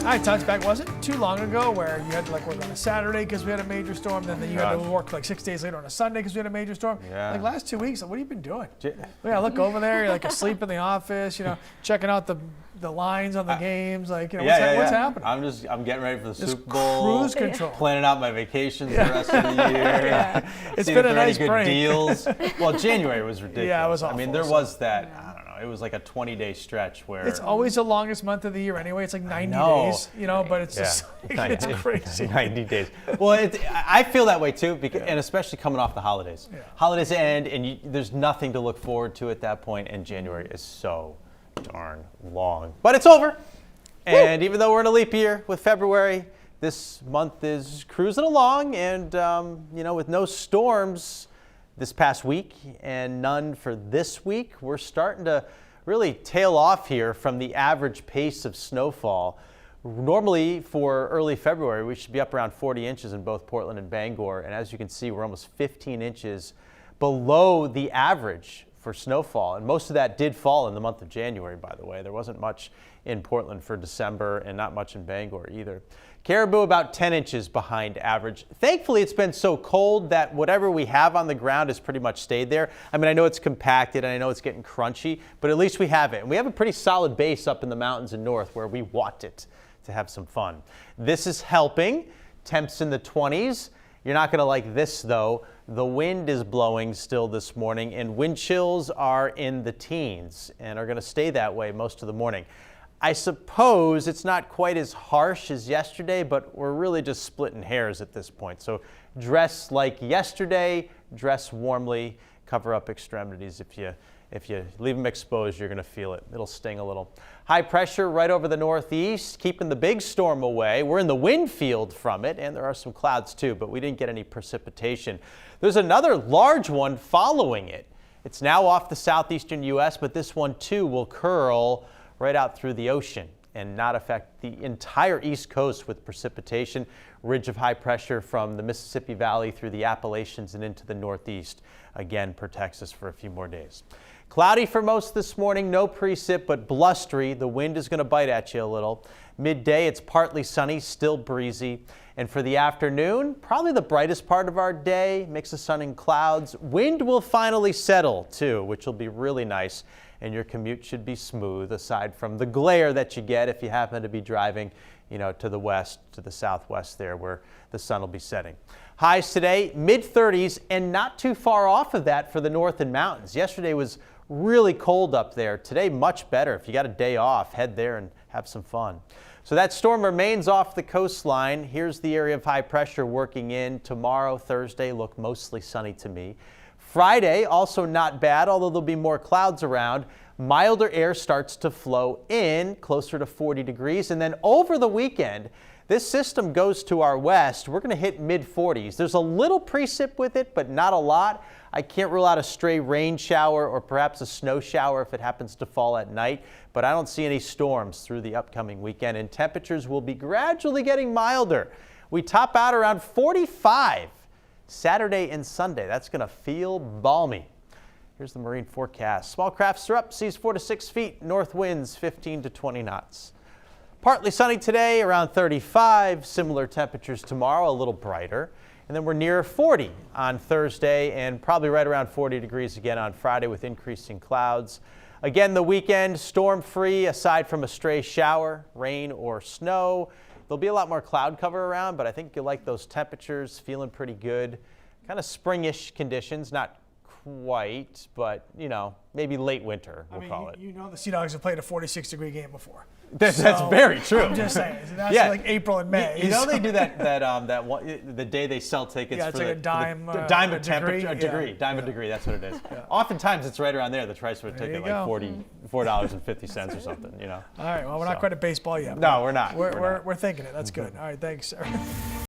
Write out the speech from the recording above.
I touched back. Wasn't too long ago where you had to like work on a Saturday because we had a major storm, then you had to work like 6 days later on a Sunday because we had a major storm. Yeah. Like last 2 weeks, what have you been doing? Yeah, look over there. You're like asleep in the office. Checking out the lines on the games. Like, what's happening? I'm getting ready for the Super Bowl. Cruise control. Planning out my vacations the rest of the year. It's been a nice good break. Deals. Well, January was ridiculous. Yeah, it was awful. I mean, there was that. I don't know. It was like a 20-day stretch where it's always the longest month of the year anyway. It's like 90 days, but it's just it's crazy. 90 days. Well, I feel that way too, and especially coming off the holidays. Yeah. Holidays end, and there's nothing to look forward to at that point, and January is so darn long. But it's over, and even though we're in a leap year with February, this month is cruising along, and with no storms this past week and none for this week, we're starting to really tail off here from the average pace of snowfall. Normally for early February, we should be up around 40 inches in both Portland and Bangor. And as you can see, we're almost 15 inches below the average for snowfall. And most of that did fall in the month of January, by the way. There wasn't much in Portland for December and not much in Bangor either. Caribou about 10 inches behind average. Thankfully, it's been so cold that whatever we have on the ground has pretty much stayed there. I mean, I know it's compacted and I know it's getting crunchy, but at least we have it. And we have a pretty solid base up in the mountains and north where we want it to have some fun. This is helping. Temps in the 20s. You're not going to like this, though. The wind is blowing still this morning, and wind chills are in the teens and are going to stay that way most of the morning. I suppose it's not quite as harsh as yesterday, but we're really just splitting hairs at this point. So dress like yesterday, dress warmly, cover up extremities. If you leave them exposed, you're going to feel it. It'll sting a little. High pressure right over the northeast, keeping the big storm away. We're in the wind field from it, and there are some clouds too, but we didn't get any precipitation. There's another large one following it. It's now off the southeastern U.S., but this one too will curl right out through the ocean and not affect the entire East Coast with precipitation. Ridge of high pressure from the Mississippi Valley through the Appalachians and into the Northeast again protects us for a few more days. Cloudy for most this morning, no precip, but blustery. The wind is going to bite at you a little. Midday, it's partly sunny, still breezy. And for the afternoon, probably the brightest part of our day, mix of sun and clouds. Wind will finally settle too, which will be really nice. And your commute should be smooth, aside from the glare that you get if you happen to be driving, to the west, to the southwest there, where the sun will be setting. Highs today, mid-30s, and not too far off of that for the north and mountains. Yesterday was really cold up there. Today, much better. If you got a day off, head there and have some fun. So that storm remains off the coastline. Here's the area of high pressure working in. Tomorrow, Thursday, look mostly sunny to me. Friday, also not bad, although there'll be more clouds around. Milder air starts to flow in, closer to 40 degrees. And then over the weekend, this system goes to our west. We're going to hit mid-40s. There's a little precip with it, but not a lot. I can't rule out a stray rain shower or perhaps a snow shower if it happens to fall at night, but I don't see any storms through the upcoming weekend, and temperatures will be gradually getting milder. We top out around 45 Saturday and Sunday. That's going to feel balmy. Here's the marine forecast. Small crafts are up, seas 4 to 6 feet, north winds 15 to 20 knots. Partly sunny today, around 35. Similar temperatures tomorrow, a little brighter. And then we're near 40 on Thursday and probably right around 40 degrees again on Friday with increasing clouds. Again, the weekend storm-free aside from a stray shower, rain or snow. There'll be a lot more cloud cover around, but I think you'll like those temperatures, feeling pretty good. Kind of springish conditions, not quite, but maybe late winter, we'll call it. The Sea Dogs have played a 46-degree game before. That's very true. I'm just saying. That's like April and May. They do that one, the day they sell tickets. Yeah, it's for like a dime a temperature, a degree, dime a degree. That's what it is. Yeah. Oftentimes it's right around there. The price for a ticket, like $44.50 or something. All right. Well, we're not quite at baseball yet. No, we're not. We're thinking it. That's good. All right. Thanks, sir.